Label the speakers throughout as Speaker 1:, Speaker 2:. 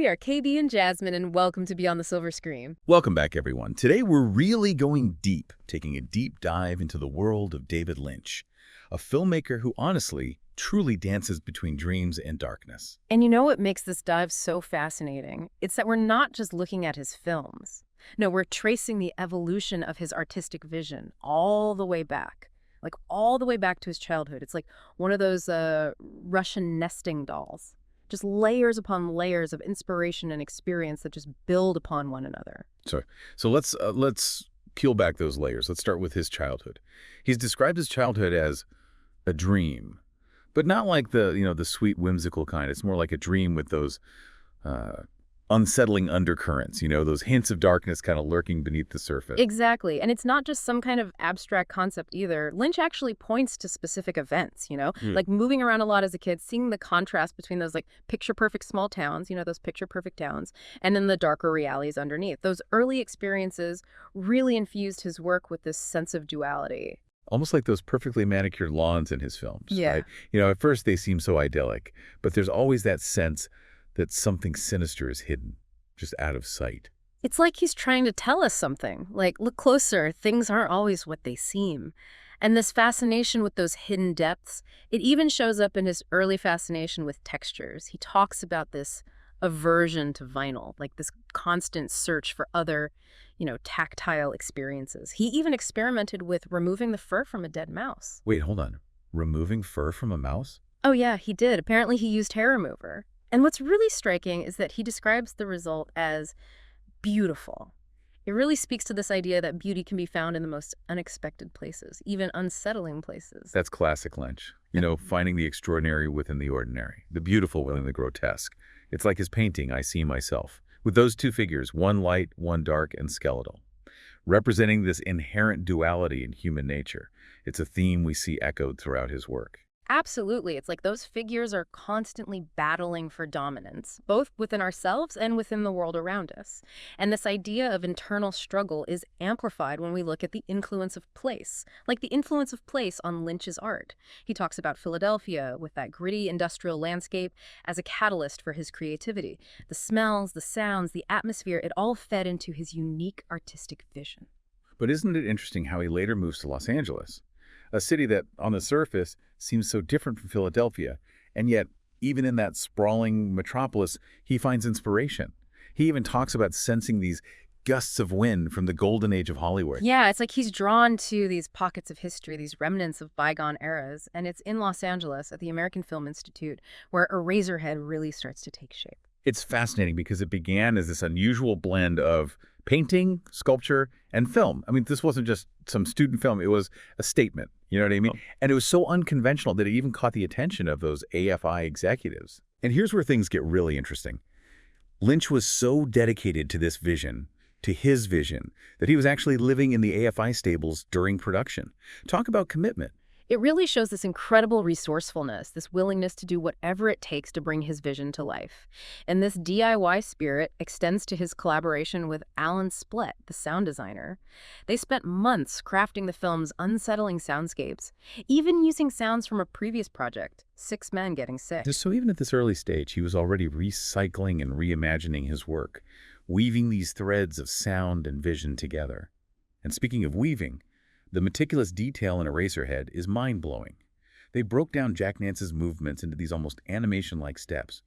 Speaker 1: We are KB and Jasmine, and welcome to Beyond the Silver Screen.
Speaker 2: Welcome back, everyone. Today, we're really going deep, taking a deep dive into the world of David Lynch, a filmmaker who honestly, truly dances between dreams and darkness.
Speaker 1: And you know what makes this dive so fascinating? It's that we're not just looking at his films. No, we're tracing the evolution of his artistic vision all the way back. Like all the way back to his childhood. It's like one of those Russian nesting dolls. Just layers upon layers of inspiration and experience that just build upon one another.
Speaker 2: So let's peel back those layers. Let's start with his childhood. He's described his childhood as a dream, but not like the sweet whimsical kind. It's more like a dream with those unsettling undercurrents, those hints of darkness kind of lurking beneath the surface.
Speaker 1: Exactly. And it's not just some kind of abstract concept either. Lynch actually points to specific events, like moving around a lot as a kid, seeing the contrast between those like picture-perfect small towns, those picture-perfect towns, and then the darker realities underneath. Those early experiences really infused his work with this sense of duality.
Speaker 2: Almost like those perfectly manicured lawns in his films.
Speaker 1: Yeah.
Speaker 2: Right? At first they seem so idyllic, but there's always that sense that something sinister is hidden, just out of sight.
Speaker 1: It's like he's trying to tell us something. Like, look closer, things aren't always what they seem. And this fascination with those hidden depths, it even shows up in his early fascination with textures. He talks about this aversion to vinyl, like this constant search for other, tactile experiences. He even experimented with removing the fur from a dead mouse.
Speaker 2: Wait, hold on. Removing fur from a mouse?
Speaker 1: Oh yeah, he did. Apparently he used hair remover. And what's really striking is that he describes the result as beautiful. It really speaks to this idea that beauty can be found in the most unexpected places, even unsettling places.
Speaker 2: That's classic Lynch. Finding the extraordinary within the ordinary, the beautiful within the grotesque. It's like his painting, I See Myself, with those two figures, one light, one dark, and skeletal, representing this inherent duality in human nature. It's a theme we see echoed throughout his work.
Speaker 1: Absolutely. It's like those figures are constantly battling for dominance, both within ourselves and within the world around us. And this idea of internal struggle is amplified when we look at the influence of place, like the influence of place on Lynch's art. He talks about Philadelphia with that gritty industrial landscape as a catalyst for his creativity. The smells, the sounds, the atmosphere, it all fed into his unique artistic vision.
Speaker 2: But isn't it interesting how he later moves to Los Angeles? A city that, on the surface, seems so different from Philadelphia, and yet, even in that sprawling metropolis, he finds inspiration. He even talks about sensing these gusts of wind from the golden age of Hollywood.
Speaker 1: Yeah, it's like he's drawn to these pockets of history, these remnants of bygone eras, and it's in Los Angeles at the American Film Institute where Eraserhead really starts to take shape.
Speaker 2: It's fascinating because it began as this unusual blend of painting, sculpture, and film. I mean, this wasn't just some student film. It was a statement. You know what I mean? And it was so unconventional that it even caught the attention of those AFI executives. And here's where things get really interesting. Lynch was so dedicated to this vision, to his vision, that he was actually living in the AFI stables during production. Talk about commitment.
Speaker 1: It really shows this incredible resourcefulness, this willingness to do whatever it takes to bring his vision to life. And this DIY spirit extends to his collaboration with Alan Splett, the sound designer. They spent months crafting the film's unsettling soundscapes, even using sounds from a previous project, 6 Men Getting Sick.
Speaker 2: So even at this early stage, he was already recycling and reimagining his work, weaving these threads of sound and vision together. And speaking of weaving, the meticulous detail in Eraserhead is mind-blowing. They broke down Jack Nance's movements into these almost animation-like steps.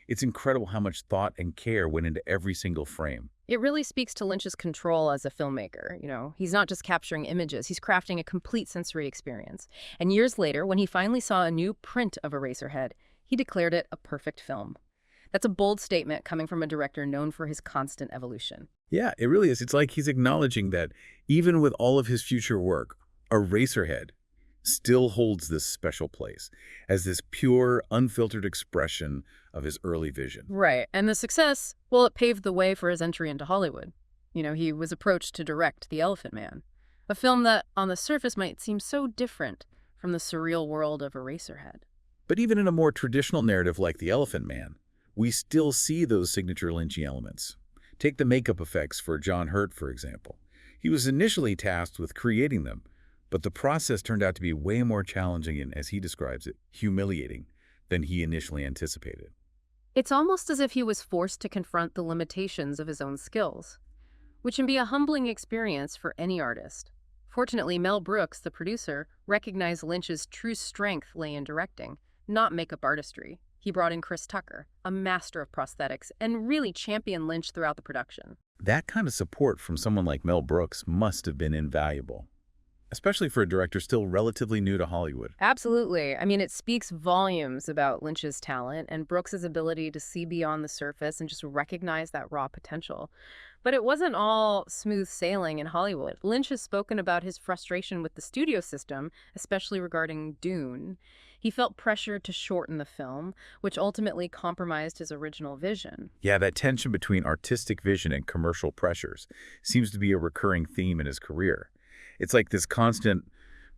Speaker 2: It's incredible how much thought and care went into every single frame.
Speaker 1: It really speaks to Lynch's control as a filmmaker. He's not just capturing images, he's crafting a complete sensory experience. And years later, when he finally saw a new print of Eraserhead, he declared it a perfect film. That's a bold statement coming from a director known for his constant evolution.
Speaker 2: Yeah, it really is. It's like he's acknowledging that even with all of his future work, Eraserhead still holds this special place as this pure, unfiltered expression of his early vision.
Speaker 1: Right. And the success, well, it paved the way for his entry into Hollywood. He was approached to direct The Elephant Man, a film that on the surface might seem so different from the surreal world of Eraserhead.
Speaker 2: But even in a more traditional narrative like The Elephant Man, we still see those signature Lynchy elements. Take the makeup effects for John Hurt, for example. He was initially tasked with creating them, but the process turned out to be way more challenging and, as he describes it, humiliating than he initially anticipated.
Speaker 1: It's almost as if he was forced to confront the limitations of his own skills, which can be a humbling experience for any artist. Fortunately, Mel Brooks, the producer, recognized Lynch's true strength lay in directing, not makeup artistry. He brought in Chris Tucker, a master of prosthetics, and really championed Lynch throughout the production.
Speaker 2: That kind of support from someone like Mel Brooks must have been invaluable, especially for a director still relatively new to Hollywood.
Speaker 1: Absolutely. I mean, it speaks volumes about Lynch's talent and Brooks's ability to see beyond the surface and just recognize that raw potential. But it wasn't all smooth sailing in Hollywood. Lynch has spoken about his frustration with the studio system, especially regarding Dune. He felt pressured to shorten the film, which ultimately compromised his original vision.
Speaker 2: Yeah, that tension between artistic vision and commercial pressures seems to be a recurring theme in his career. It's like this constant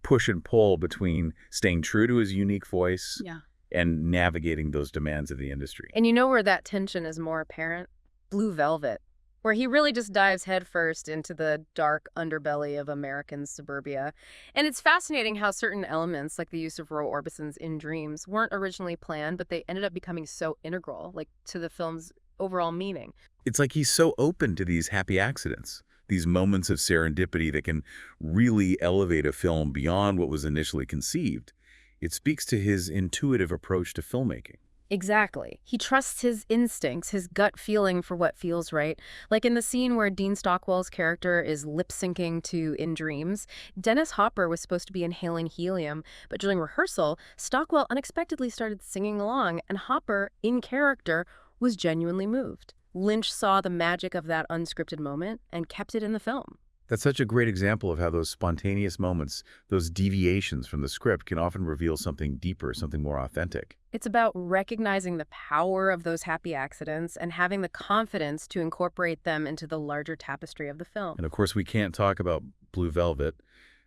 Speaker 2: push and pull between staying true to his unique voice
Speaker 1: Yeah.
Speaker 2: and navigating those demands of the industry.
Speaker 1: And you know where that tension is more apparent? Blue Velvet, where he really just dives headfirst into the dark underbelly of American suburbia. And it's fascinating how certain elements, like the use of Roy Orbison's In Dreams, weren't originally planned, but they ended up becoming so integral, like, to the film's overall meaning.
Speaker 2: It's like he's so open to these happy accidents, these moments of serendipity that can really elevate a film beyond what was initially conceived. It speaks to his intuitive approach to filmmaking.
Speaker 1: Exactly. He trusts his instincts, his gut feeling for what feels right. Like in the scene where Dean Stockwell's character is lip-syncing to In Dreams, Dennis Hopper was supposed to be inhaling helium, but during rehearsal, Stockwell unexpectedly started singing along, and Hopper, in character, was genuinely moved. Lynch saw the magic of that unscripted moment and kept it in the film.
Speaker 2: That's such a great example of how those spontaneous moments, those deviations from the script, can often reveal something deeper, something more authentic.
Speaker 1: It's about recognizing the power of those happy accidents and having the confidence to incorporate them into the larger tapestry of the film.
Speaker 2: And of course, we can't talk about Blue Velvet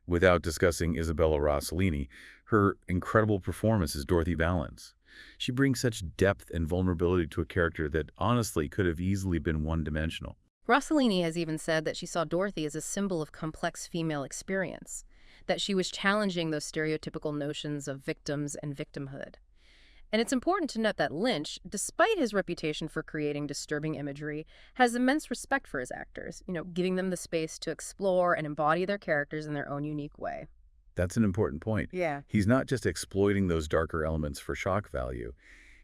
Speaker 2: without discussing Isabella Rossellini. Her incredible performance as Dorothy Valance. She brings such depth and vulnerability to a character that honestly could have easily been one-dimensional.
Speaker 1: Rossellini has even said that she saw Dorothy as a symbol of complex female experience, that she was challenging those stereotypical notions of victims and victimhood. And it's important to note that Lynch, despite his reputation for creating disturbing imagery, has immense respect for his actors, giving them the space to explore and embody their characters in their own unique way.
Speaker 2: That's an important point.
Speaker 1: Yeah.
Speaker 2: He's not just exploiting those darker elements for shock value.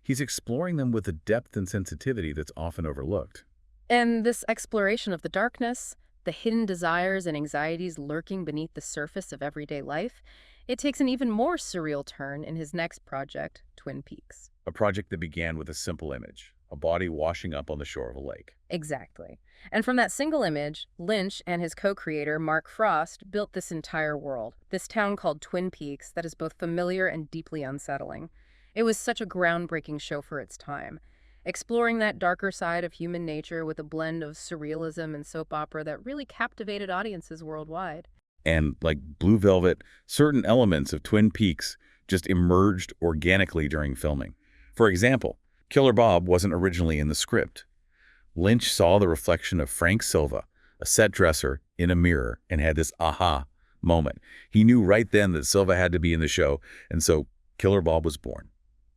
Speaker 2: He's exploring them with a depth and sensitivity that's often overlooked.
Speaker 1: And this exploration of the darkness, the hidden desires and anxieties lurking beneath the surface of everyday life, it takes an even more surreal turn in his next project, Twin Peaks.
Speaker 2: A project that began with a simple image, a body washing up on the shore of a lake.
Speaker 1: Exactly. And from that single image, Lynch and his co-creator, Mark Frost, built this entire world, this town called Twin Peaks that is both familiar and deeply unsettling. It was such a groundbreaking show for its time, exploring that darker side of human nature with a blend of surrealism and soap opera that really captivated audiences worldwide.
Speaker 2: And like Blue Velvet, certain elements of Twin Peaks just emerged organically during filming. For example, Killer Bob wasn't originally in the script. Lynch saw the reflection of Frank Silva, a set dresser, in a mirror and had this aha moment. He knew right then that Silva had to be in the show, and so Killer Bob was born.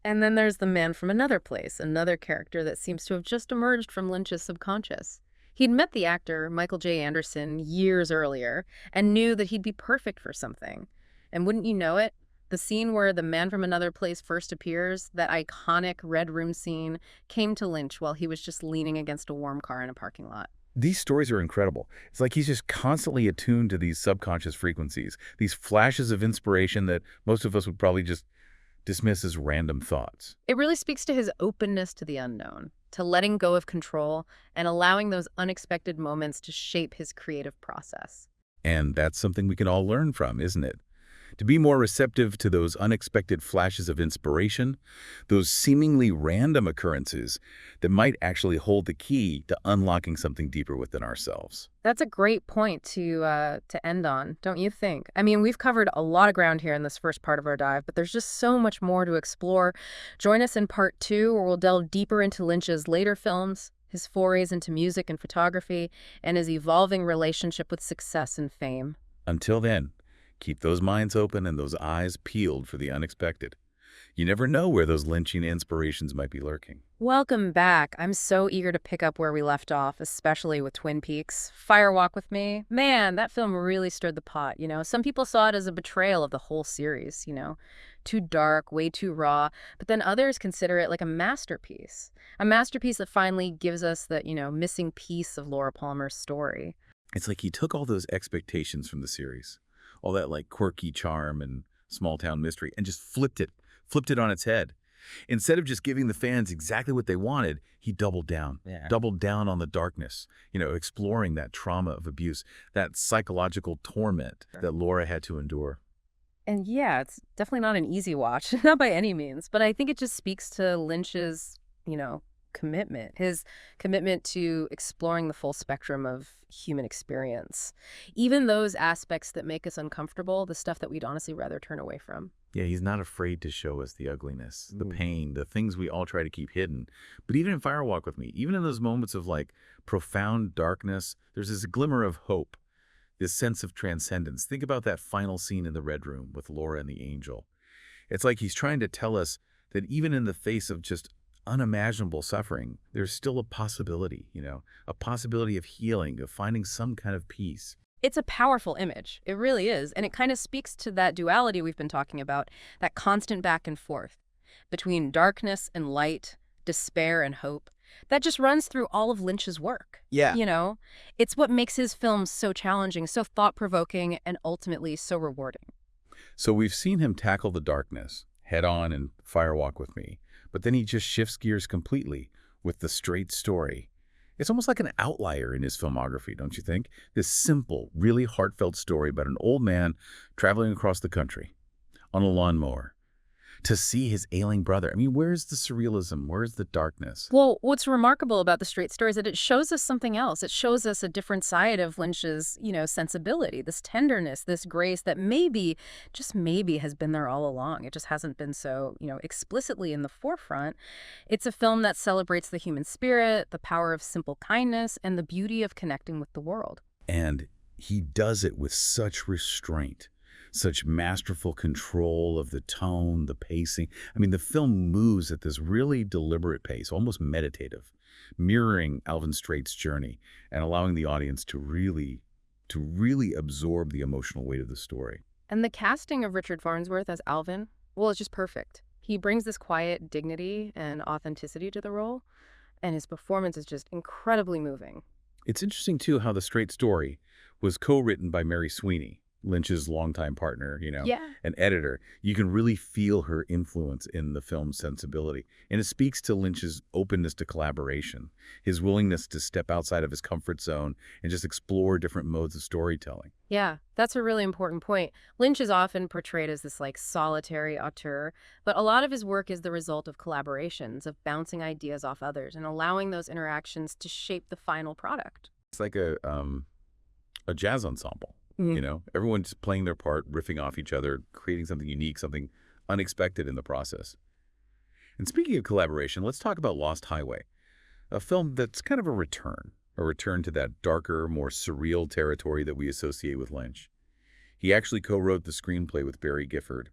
Speaker 1: And then there's the man from another place, another character that seems to have just emerged from Lynch's subconscious. He'd met the actor, Michael J. Anderson, years earlier and knew that he'd be perfect for something. And wouldn't you know it, the scene where the man from another place first appears, that iconic red room scene, came to Lynch while he was just leaning against a warm car in a parking lot.
Speaker 2: These stories are incredible. It's like he's just constantly attuned to these subconscious frequencies, these flashes of inspiration that most of us would probably just dismiss as random thoughts.
Speaker 1: It really speaks to his openness to the unknown, to letting go of control and allowing those unexpected moments to shape his creative process.
Speaker 2: And that's something we can all learn from, isn't it? To be more receptive to those unexpected flashes of inspiration, those seemingly random occurrences that might actually hold the key to unlocking something deeper within ourselves.
Speaker 1: That's a great point to end on, don't you think? I mean, we've covered a lot of ground here in this first part of our dive, but there's just so much more to explore. Join us in part 2, where we'll delve deeper into Lynch's later films, his forays into music and photography, and his evolving relationship with success and fame.
Speaker 2: Until then, keep those minds open and those eyes peeled for the unexpected. You never know where those Lynchian inspirations might be lurking.
Speaker 1: Welcome back. I'm so eager to pick up where we left off, especially with Twin Peaks. Fire Walk with Me. Man, that film really stirred the pot, you know. Some people saw it as a betrayal of the whole series, you know. Too dark, way too raw. But then others consider it like a masterpiece. A masterpiece that finally gives us the, missing piece of Laura Palmer's story.
Speaker 2: It's like he took all those expectations from the series, all that like quirky charm and small town mystery, and just flipped it on its head. Instead of just giving the fans exactly what they wanted, he doubled down.
Speaker 3: Yeah.
Speaker 2: Doubled down on the darkness, exploring that trauma of abuse, that psychological torment that Laura had to endure.
Speaker 1: And yeah, it's definitely not an easy watch, not by any means, but I think it just speaks to Lynch's, commitment, his commitment to exploring the full spectrum of human experience. Even those aspects that make us uncomfortable, the stuff that we'd honestly rather turn away from.
Speaker 2: Yeah, he's not afraid to show us the ugliness, the pain, the things we all try to keep hidden. But even in Fire Walk with Me, even in those moments of like profound darkness, there's this glimmer of hope, this sense of transcendence. Think about that final scene in the Red Room with Laura and the angel. It's like he's trying to tell us that even in the face of just unimaginable suffering, there's still a possibility, a possibility of healing, of finding some kind of peace.
Speaker 1: It's a powerful image. It really is. And it kind of speaks to that duality we've been talking about, that constant back and forth between darkness and light, despair and hope. That just runs through all of Lynch's work.
Speaker 3: Yeah.
Speaker 1: It's what makes his films so challenging, so thought-provoking, and ultimately so rewarding.
Speaker 2: So we've seen him tackle the darkness head on in Fire Walk with Me, but then he just shifts gears completely with the straight story. It's almost like an outlier in his filmography, don't you think? This simple, really heartfelt story about an old man traveling across the country on a lawnmower to see his ailing brother. I mean, where's the surrealism? Where's the darkness?
Speaker 1: Well, what's remarkable about the straight story is that it shows us something else. It shows us a different side of Lynch's, sensibility, this tenderness, this grace that maybe, just maybe, has been there all along. It just hasn't been so, explicitly in the forefront. It's a film that celebrates the human spirit, the power of simple kindness, and the beauty of connecting with the world.
Speaker 2: And he does it with such restraint, such masterful control of the tone, the pacing. I mean, the film moves at this really deliberate pace, almost meditative, mirroring Alvin Straight's journey and allowing the audience to really absorb the emotional weight of the story.
Speaker 1: And the casting of Richard Farnsworth as Alvin, well, it's just perfect. He brings this quiet dignity and authenticity to the role, and his performance is just incredibly moving.
Speaker 2: It's interesting, too, how The Straight Story was co-written by Mary Sweeney, Lynch's longtime partner, an editor. You can really feel her influence in the film's sensibility. And it speaks to Lynch's openness to collaboration, his willingness to step outside of his comfort zone and just explore different modes of storytelling.
Speaker 1: Yeah, that's a really important point. Lynch is often portrayed as this solitary auteur, but a lot of his work is the result of collaborations, of bouncing ideas off others and allowing those interactions to shape the final product.
Speaker 2: It's like a jazz ensemble. Everyone's playing their part, riffing off each other, creating something unique, something unexpected in the process. And speaking of collaboration, let's talk about Lost Highway, a film that's kind of a return to that darker, more surreal territory that we associate with Lynch. He actually co-wrote the screenplay with Barry Gifford,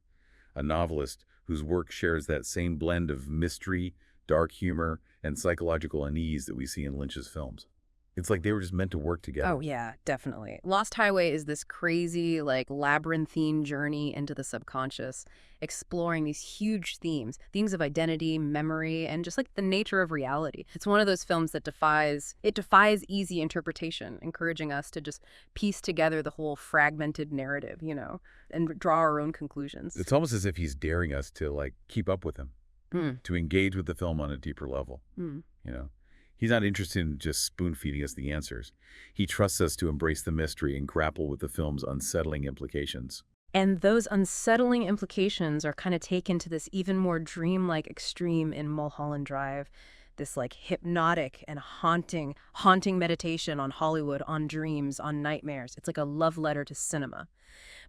Speaker 2: a novelist whose work shares that same blend of mystery, dark humor, and psychological unease that we see in Lynch's films. It's like they were just meant to work together.
Speaker 1: Oh, yeah, definitely. Lost Highway is this crazy, labyrinthine journey into the subconscious, exploring these huge themes of identity, memory, and just the nature of reality. It's one of those films that defies easy interpretation, encouraging us to just piece together the whole fragmented narrative, and draw our own conclusions.
Speaker 2: It's almost as if he's daring us to, keep up with him, to engage with the film on a deeper level, He's not interested in just spoon-feeding us the answers. He trusts us to embrace the mystery and grapple with the film's unsettling implications.
Speaker 1: And those unsettling implications are kind of taken to this even more dreamlike extreme in Mulholland Drive, this hypnotic and haunting meditation on Hollywood, on dreams, on nightmares. It's like a love letter to cinema.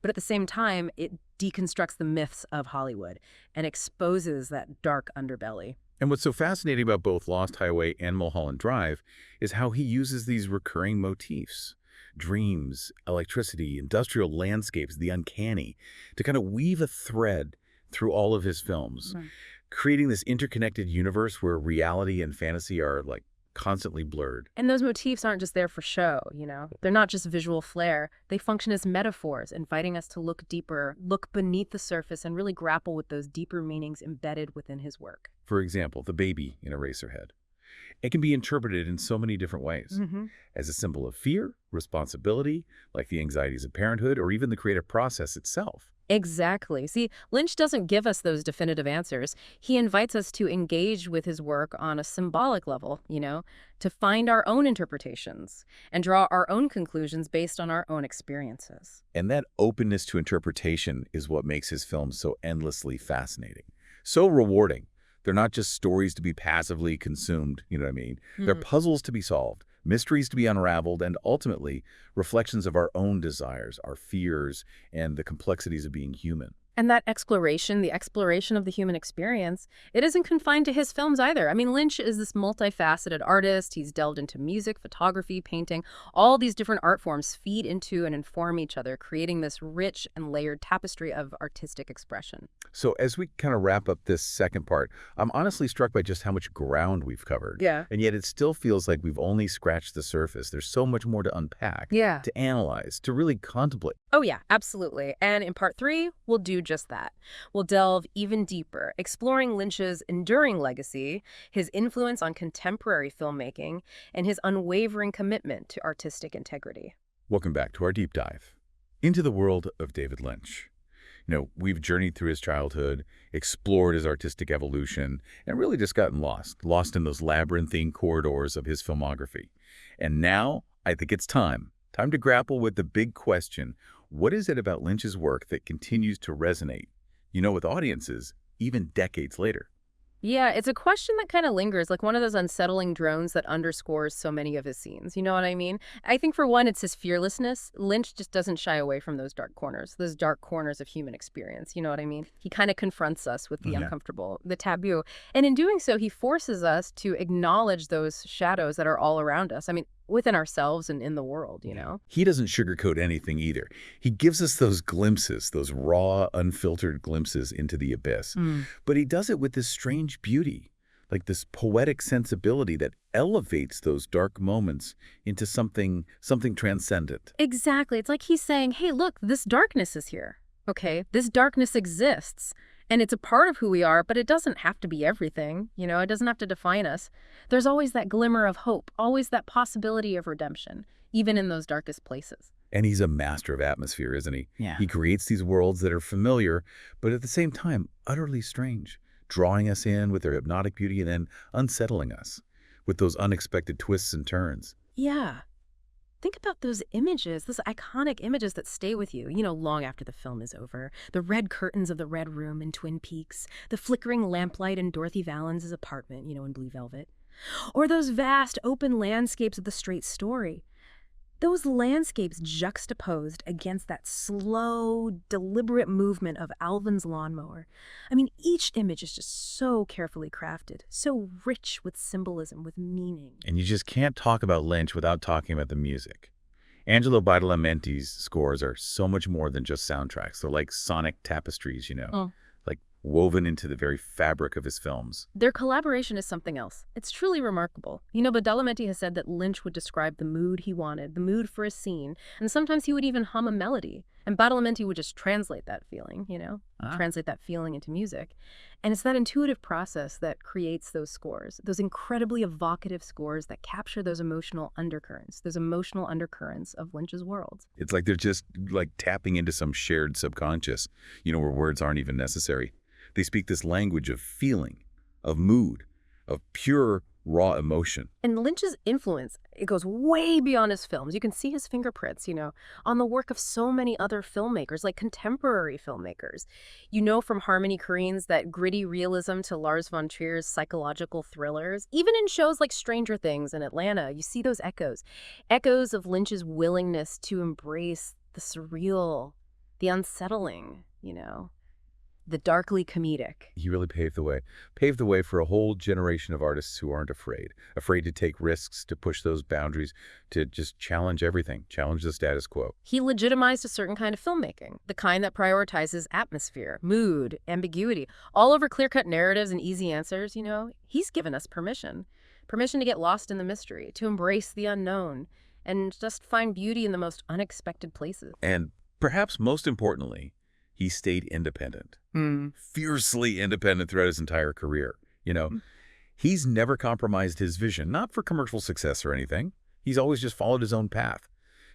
Speaker 1: But at the same time, it deconstructs the myths of Hollywood and exposes that dark underbelly.
Speaker 2: And what's so fascinating about both Lost Highway and Mulholland Drive is how he uses these recurring motifs, dreams, electricity, industrial landscapes, the uncanny, to kind of weave a thread through all of his films, creating this interconnected universe where reality and fantasy are like constantly blurred.
Speaker 1: And those motifs aren't just there for show, you know? They're not just visual flair. They function as metaphors, inviting us to look deeper, look beneath the surface, and really grapple with those deeper meanings embedded within his work.
Speaker 2: For example, the baby in Eraserhead. It can be interpreted in so many different ways. As a symbol of fear, responsibility, like the anxieties of parenthood, or even the creative process itself.
Speaker 1: Exactly. See, Lynch doesn't give us those definitive answers. He invites us to engage with his work on a symbolic level, you know, to find our own interpretations and draw our own conclusions based on our own experiences.
Speaker 2: And that openness to interpretation is what makes his films so endlessly fascinating, so rewarding. They're not just stories to be passively consumed, you know what I mean? They're puzzles to be solved, mysteries to be unraveled, and ultimately reflections of our own desires, our fears, and the complexities of being human.
Speaker 1: And that exploration, the exploration of the human experience, it isn't confined to his films either. I mean, Lynch is this multifaceted artist. He's delved into music, photography, painting. All these different art forms feed into and inform each other, creating this rich and layered tapestry of artistic expression.
Speaker 2: So as we kind of wrap up this second part, I'm honestly struck by just how much ground we've covered.
Speaker 1: Yeah.
Speaker 2: And yet it still feels like we've only scratched the surface. There's so much more to unpack,
Speaker 1: Yeah.
Speaker 2: to analyze, to really contemplate.
Speaker 1: Oh, yeah, absolutely. And in part 3, we'll do just that. We'll delve even deeper, exploring Lynch's enduring legacy, his influence on contemporary filmmaking, and his unwavering commitment to artistic integrity.
Speaker 2: Welcome back to our deep dive into the world of David Lynch. You know, we've journeyed through his childhood, explored his artistic evolution, and really just gotten lost in those labyrinthine corridors of his filmography. And now, I think it's time to grapple with the big question: what is it about Lynch's work that continues to resonate, you know, with audiences even decades later?
Speaker 1: Yeah, it's a question that kind of lingers, like one of those unsettling drones that underscores so many of his scenes. You know what I mean? I think for one, it's his fearlessness. Lynch just doesn't shy away from those dark corners of human experience. You know what I mean? He kind of confronts us with the uncomfortable, the taboo. And in doing so, he forces us to acknowledge those shadows that are all around us. I mean, within ourselves and in the world, you know?
Speaker 2: He doesn't sugarcoat anything either. He gives us those glimpses, those raw, unfiltered glimpses into the abyss. But he does it with this strange beauty, like this poetic sensibility that elevates those dark moments into something transcendent.
Speaker 1: Exactly. It's like he's saying, hey, look, this darkness is here. Okay, this darkness exists. And it's a part of who we are, but it doesn't have to be everything. You know, it doesn't have to define us. There's always that glimmer of hope, always that possibility of redemption, even in those darkest places.
Speaker 2: And he's a master of atmosphere, isn't he?
Speaker 1: Yeah.
Speaker 2: He creates these worlds that are familiar, but at the same time, utterly strange, drawing us in with their hypnotic beauty and then unsettling us with those unexpected twists and turns.
Speaker 1: Yeah. Think about those images, those iconic images that stay with you, you know, long after the film is over. The red curtains of the Red Room in Twin Peaks, the flickering lamplight in Dorothy Valens' apartment, you know, in Blue Velvet. Or those vast open landscapes of The Straight Story. Those landscapes juxtaposed against that slow, deliberate movement of Alvin's lawnmower. I mean, each image is just so carefully crafted, so rich with symbolism, with meaning.
Speaker 2: And you just can't talk about Lynch without talking about the music. Angelo Badalamenti's scores are so much more than just soundtracks. They're like sonic tapestries, you know, like woven into the very fabric of his films.
Speaker 1: Their collaboration is something else. It's truly remarkable. You know, Badalamenti has said that Lynch would describe the mood he wanted, the mood for a scene, and sometimes he would even hum a melody. And Badalamenti would just translate that feeling, you know, translate that feeling into music. And it's that intuitive process that creates those scores, those incredibly evocative scores that capture those emotional undercurrents of Lynch's world.
Speaker 2: It's like they're just like tapping into some shared subconscious, you know, where words aren't even necessary. They speak this language of feeling, of mood, of pure, raw emotion.
Speaker 1: And Lynch's influence, it goes way beyond his films. You can see his fingerprints, you know, on the work of so many other filmmakers, like contemporary filmmakers. You know, from Harmony Korine's that gritty realism to Lars von Trier's psychological thrillers. Even in shows like Stranger Things and Atlanta, you see those echoes of Lynch's willingness to embrace the surreal, the unsettling, you know. the darkly comedic.
Speaker 2: He really paved the way. Paved the way for a whole generation of artists who aren't afraid. Afraid to take risks, to push those boundaries, to just challenge everything, challenge the status quo.
Speaker 1: He legitimized a certain kind of filmmaking, the kind that prioritizes atmosphere, mood, ambiguity, all over clear-cut narratives and easy answers, you know. He's given us permission. Permission to get lost in the mystery, to embrace the unknown, and just find beauty in the most unexpected places.
Speaker 2: And perhaps most importantly, he stayed independent. Fiercely independent throughout his entire career. You know, he's never compromised his vision, not for commercial success or anything. He's always just followed his own path.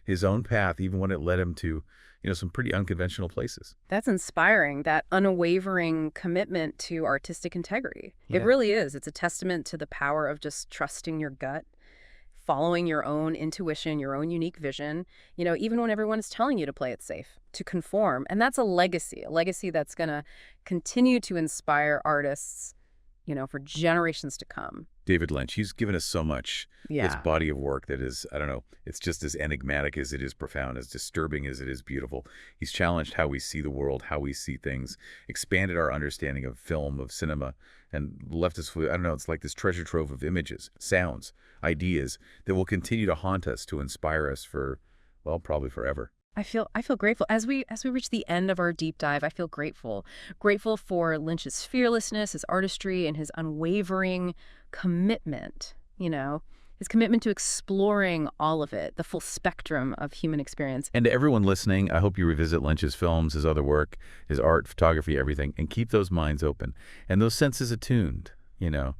Speaker 2: His own path, even when it led him to, you know, some pretty unconventional places.
Speaker 1: That's inspiring, that unwavering commitment to artistic integrity.
Speaker 2: Yeah.
Speaker 1: It really is. It's a testament to the power of just trusting your gut, following your own intuition, your own unique vision, you know, even when everyone is telling you to play it safe, to conform. And that's a legacy that's going to continue to inspire artists, you know, for generations to come.
Speaker 2: David Lynch, he's given us so much.
Speaker 1: Yeah.
Speaker 2: This body of work that is, I don't know, it's just as enigmatic as it is profound, as disturbing as it is beautiful. He's challenged how we see the world, how we see things, expanded our understanding of film, of cinema, and left us with, I don't know, it's like this treasure trove of images, sounds, ideas that will continue to haunt us, to inspire us for, well, probably forever.
Speaker 1: I feel grateful. As we reach the end of our deep dive, I feel grateful. Grateful for Lynch's fearlessness, his artistry, and his unwavering commitment, you know, his commitment to exploring all of it, the full spectrum of human experience.
Speaker 2: And to everyone listening, I hope you revisit Lynch's films, his other work, his art, photography, everything, and keep those minds open and those senses attuned, you know,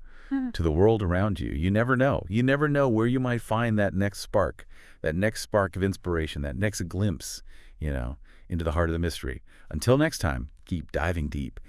Speaker 2: to the world around you. You never know. You never know where you might find that next spark of inspiration, that next glimpse, you know, into the heart of the mystery. Until next time, keep diving deep.